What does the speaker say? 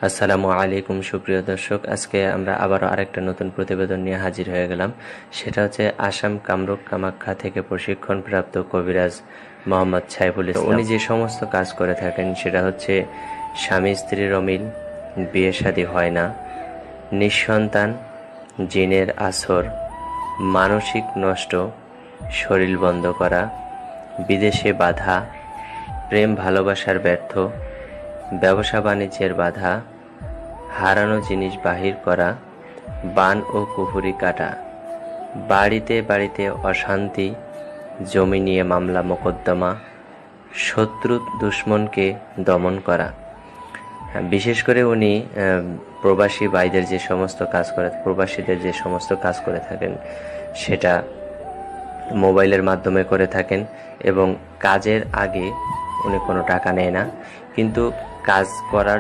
আসসালামু আলাইকুম সুপ্রিয় দর্শক, আজকে আমরা আবারও আরেকটা নতুন প্রতিবেদন নিয়ে হাজির হয়ে গেলাম। সেটা হচ্ছে আসাম কামরূপ কামাখ্যা থেকে প্রশিক্ষণপ্রাপ্ত কবিরাজ মোহাম্মদ সাইফুল ইসলাম। উনি যে সমস্ত কাজ করে থাকেন সেটা হচ্ছে স্বামী স্ত্রীর অমিল, বিয়ে শাদী হয় না, নিঃসন্তান, জিনের আসর, মানসিক নষ্ট, শরীর বন্ধ করা, বিদেশে বাধা, প্রেম ভালোবাসার ব্যর্থ, ব্যবসা বাণিজ্যের বাধা, হারানো জিনিস বাহির করা, বান ও কুফুরি কাটা, বাড়িতে বাড়িতে অশান্তি, জমি নিয়ে মামলা মোকদ্দমা, শত্রু দুশ্মনকে দমন করা। বিশেষ করে উনি প্রবাসী ভাইদের যে সমস্ত কাজ করে, প্রবাসীদের যে সমস্ত কাজ করে থাকেন সেটা মোবাইলের মাধ্যমে করে থাকেন এবং কাজের আগে উনি কোনো টাকা নেয় না, কিন্তু কাজ করার